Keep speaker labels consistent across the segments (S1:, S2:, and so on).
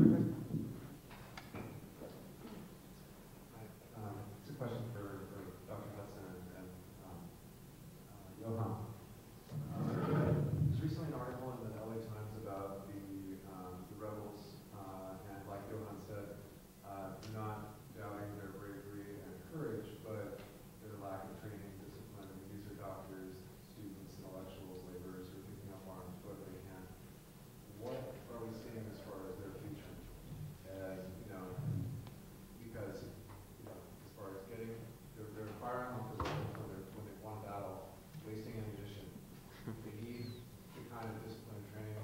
S1: It's a question for Dr. Hudson and Johan. There's recently an article in the LA Times about the rebels, and like Johan said, not doubting their bravery and courage, but their lack of training, discipline. I mean, these are doctors, students, intellectuals, laborers who are picking up arms wherever they can. What are we seeing as far as their future? And, because, as far as getting, they're firing off the rifle when they've won a battle, wasting ammunition. They need the kind of discipline and training,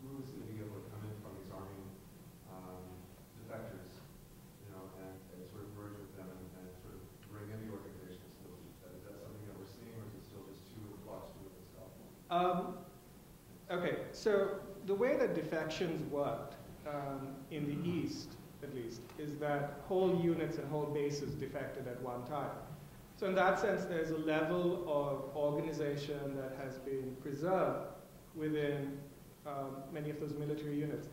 S1: who is going to be able to come in from these army defectors, and sort of merge with them and sort of bring in the organizational skills. Is that something that we're seeing, or is it still just too in flux to it itself?
S2: Okay, so the way that defections worked in the East, at least, is that whole units and whole bases defected at one time. So in that sense, there's a level of organization that has been preserved within many of those military units.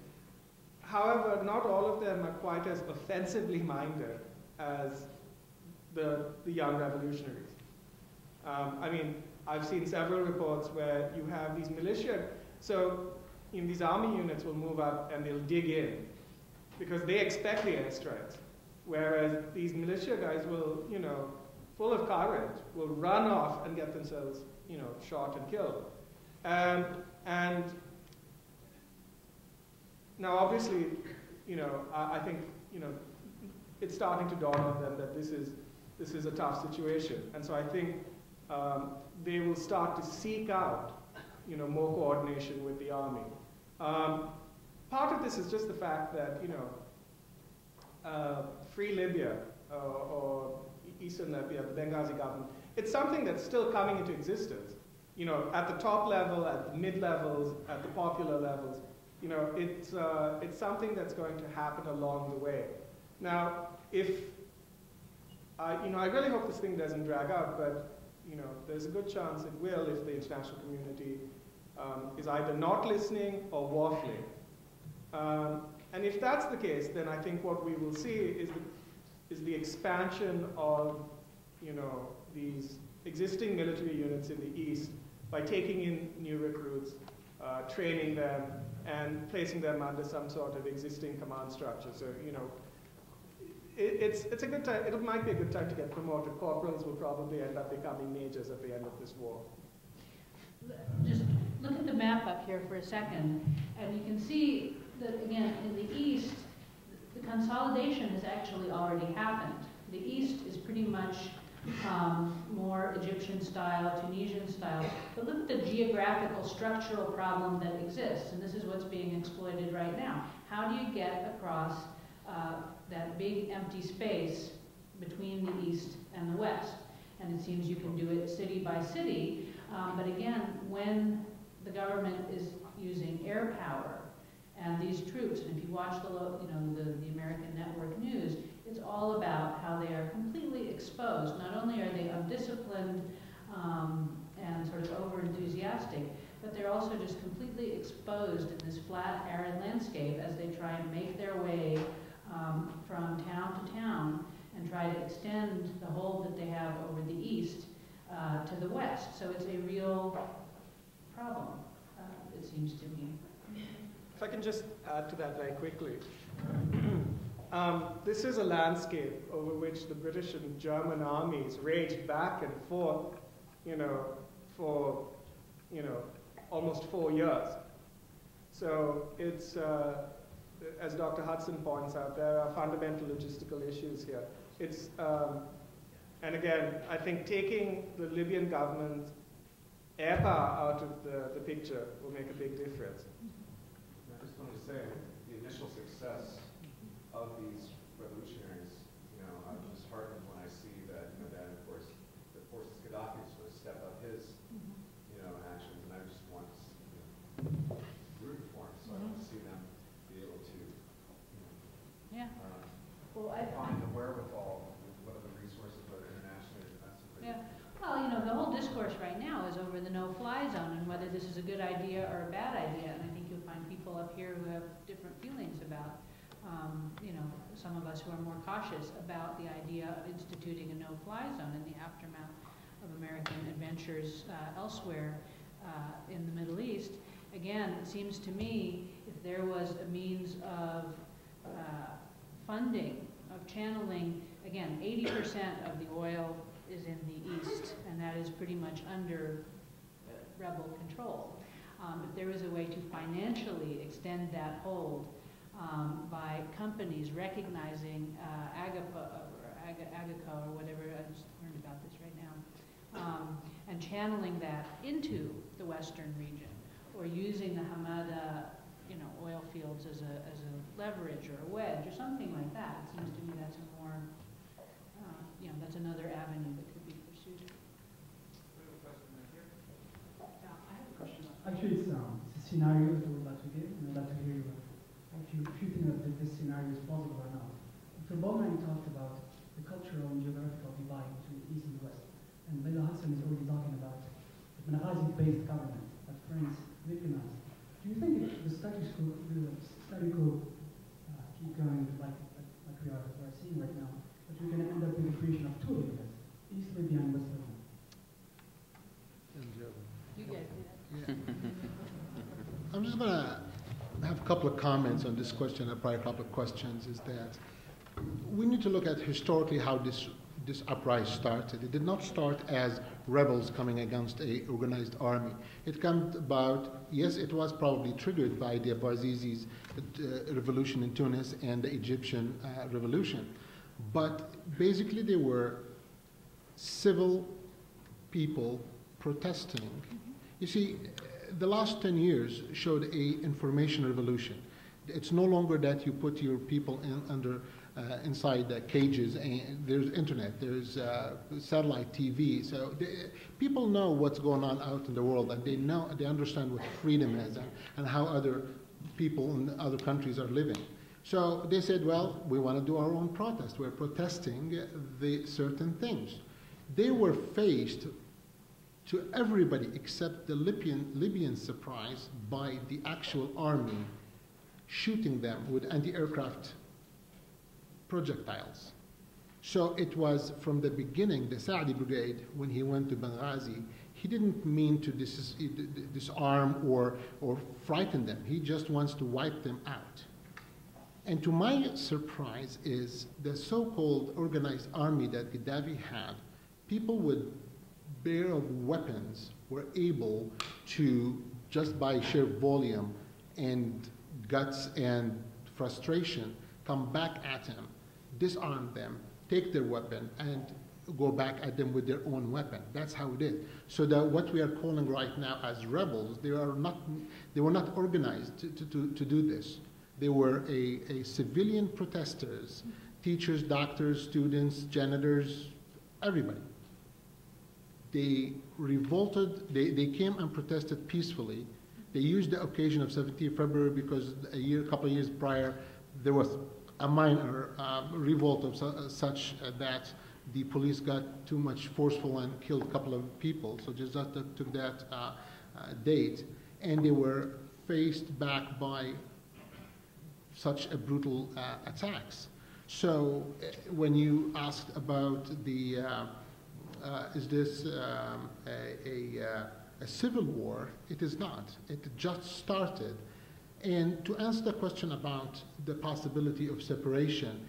S2: However, not all of them are quite as offensively minded as the young revolutionaries. I mean, I've seen several reports where you have these militia, so these army units will move up and they'll dig in because they expect the airstrikes, whereas these militia guys will, full of courage, will run off and get themselves, shot and killed. And now, obviously, I think, it's starting to dawn on them that this is a tough situation, and so I think they will start to seek out, more coordination with the army. Part of this is just the fact that, Free Libya or Eastern Libya, the Benghazi government, it's something that's still coming into existence. At the top level, at the mid-levels, at the popular levels, it's something that's going to happen along the way. Now, I really hope this thing doesn't drag out, but there's a good chance it will if the international community is either not listening or waffling. And if that's the case, then I think what we will see is the expansion of these existing military units in the East by taking in new recruits, training them, and placing them under some sort of existing command structure. So it's a good time. It might be a good time to get promoted. Corporals will probably end up becoming majors at the end of this war.
S3: Just look at the map up here for a second, and you can see that, again, in the East, the consolidation has actually already happened. The East is pretty much more Egyptian style, Tunisian style, but look at the geographical structural problem that exists, and this is what's being exploited right now. How do you get across that big empty space between the East and the West? And it seems you can do it city by city, but again, when the government is using air power and these troops, and if you watch the American network news, it's all about how they are completely exposed. Not only are they undisciplined and sort of over-enthusiastic, but they're also just completely exposed in this flat, arid landscape as they try and make their way from town to town and try to extend the hold that they have over the East to the West. So it's a real problem, it seems to me.
S2: If I can just add to that very quickly. This is a landscape over which the British and German armies raged back and forth, for, almost 4 years. So it's, as Dr. Hudson points out, there are fundamental logistical issues here. It's, and again, I think taking the Libyan government air power out of the picture will make a big difference.
S1: I just wanted to say, the initial success of these revolutionaries, I'm just heartened when I see that, that of course, the forces Gaddafi sort of step up his, actions, and I just want to see, root for him, so I want to see them be able to, find the wherewithal with what are the resources, whether internationally or domestically.
S3: Yeah. Well, the whole discourse right now is over the no-fly zone and whether this is a good idea or a bad idea, and I think you'll about, you know, some of us who are more cautious about the idea of instituting a no-fly zone in the aftermath of American adventures elsewhere in the Middle East. Again, it seems to me if there was a means of funding, of channeling, again, 80% of the oil is in the east, and that is pretty much under rebel control. If there was a way to financially extend that hold by companies recognizing Agaco or whatever, I just learned about this right now, and channeling that into the western region, or using the Hamada, you know, oil fields as a leverage or a wedge or something like that. It seems to me that's a more, you know, that's another avenue that could be pursued.
S2: We have a question right here.
S4: Yeah, I have a question. Actually, it's a scenario that I would like to give, and I'd like to hear you if you think that this scenario is plausible or not. For Bowman talked about the cultural and geographical divide between East and West, and Leila Hassan is already talking about the Benghazi-based government that France Libyanize. Do you think if the status quo keep going like we are seeing right now, that we're going to end up with the creation of two Libyas, East Libya and West Libya?
S3: You guys do that.
S5: I'm just going to have a couple of comments on this question, and probably a couple of questions, is that we need to look at historically how this uprising started. It did not start as rebels coming against an organized army. It came about, yes, it was probably triggered by the Bouazizi's revolution in Tunis and the Egyptian revolution. But basically they were civil people protesting. You see, the last 10 years showed an information revolution. It's no longer that you put your people inside cages, and there's internet, there's satellite TV. So people know what's going on out in the world, and they understand what freedom is and how other people in other countries are living. So they said, well, we want to do our own protest. We're protesting the certain things. They were faced to everybody except the Libyan surprise by the actual army shooting them with anti-aircraft projectiles. So it was from the beginning, the Saadi Brigade, when he went to Benghazi, he didn't mean to disarm or frighten them. He just wants to wipe them out. And to my surprise is the so-called organized army that Gaddafi had, people with bare weapons were able to, just by sheer volume and guts and frustration, come back at him, disarm them, take their weapon, and go back at them with their own weapon. That's how it is. So that what we are calling right now as rebels, they were not organized to do this. They were a civilian protesters, teachers, doctors, students, janitors, everybody. They revolted, they came and protested peacefully. They used the occasion of 17th February because a couple of years prior, there was a minor revolt of such that the police got too much forceful and killed a couple of people. So just took that date. And they were faced back by such a brutal attacks. So when you asked about the, is this a civil war? It is not. It just started. And to answer the question about the possibility of separation,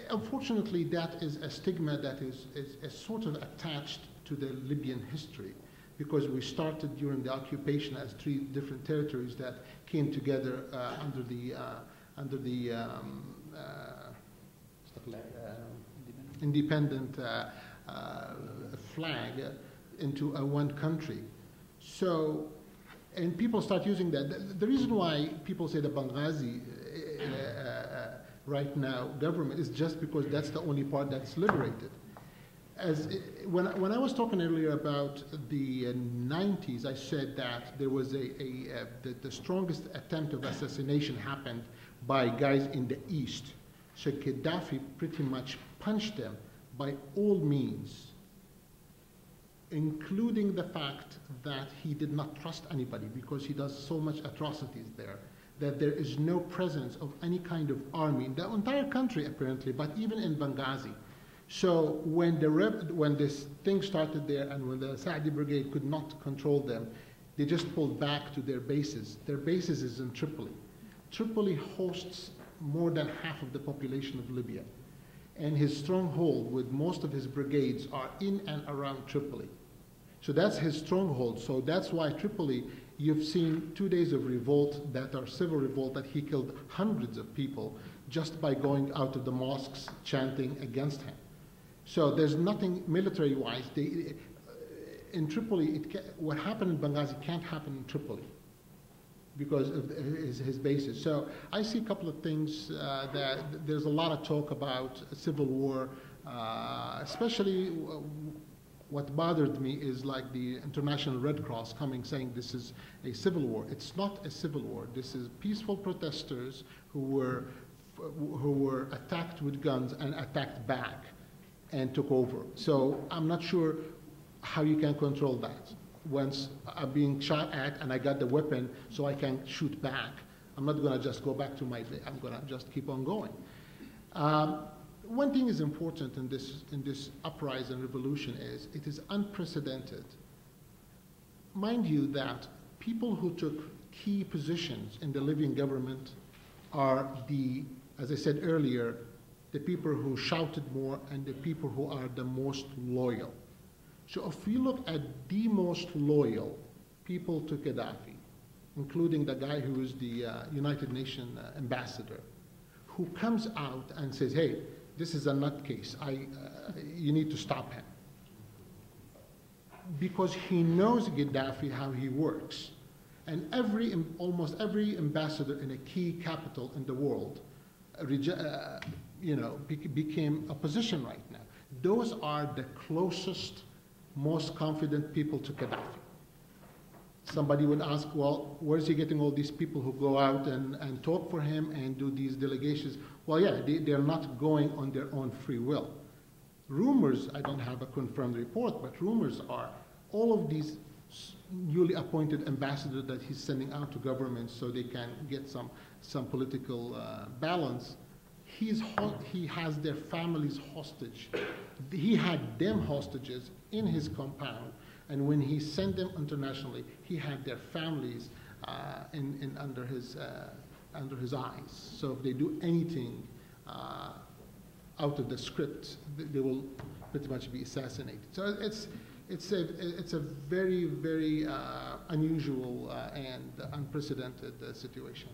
S5: unfortunately, that is a stigma that is sort of attached to the Libyan history, because we started during the occupation as 3 different territories that came together under the independent flag into one country. So, and people start using that. The reason why people say the Benghazi right now government is just because that's the only part that's liberated. When I was talking earlier about the 90s, I said that there was the strongest attempt of assassination happened by guys in the East. So Gaddafi pretty much punched them by all means, including the fact that he did not trust anybody because he does so much atrocities there, that there is no presence of any kind of army in the entire country, apparently, but even in Benghazi. So when this thing started there and when the Saadi Brigade could not control them, they just pulled back to their bases. Their bases is in Tripoli. Tripoli hosts more than half of the population of Libya. And his stronghold with most of his brigades are in and around Tripoli. So that's his stronghold. So that's why Tripoli, you've seen 2 days of revolt that are civil revolt that he killed hundreds of people just by going out of the mosques chanting against him. So there's nothing military-wise. In Tripoli, what happened in Benghazi can't happen in Tripoli because of his basis. So I see a couple of things that there's a lot of talk about a civil war, especially what bothered me is like the International Red Cross coming saying this is a civil war. It's not a civil war. This is peaceful protesters who were attacked with guns and attacked back and took over. So I'm not sure how you can control that. Once I'm being shot at and I got the weapon so I can shoot back, I'm not gonna just go back to my base. I'm gonna just keep on going. One thing is important in this uprising and revolution is it is unprecedented. Mind you that people who took key positions in the Libyan government are as I said earlier, the people who shouted more and the people who are the most loyal. So if we look at the most loyal people to Gaddafi, including the guy who is the United Nations ambassador, who comes out and says, hey, this is a nutcase, you need to stop him. Because he knows Gaddafi, how he works. And almost every ambassador in a key capital in the world became opposition right now. Those are the closest, most confident people to Gaddafi. Somebody would ask, well, where's he getting all these people who go out and talk for him and do these delegations? Well, yeah, they're not going on their own free will. Rumors, I don't have a confirmed report, but rumors are all of these newly appointed ambassadors that he's sending out to governments so they can get some political balance. He has their families hostage. He had them hostages in his compound, and when he sent them internationally, he had their families under his eyes. So if they do anything out of the script, they will pretty much be assassinated. So it's a very, very unusual and unprecedented situation.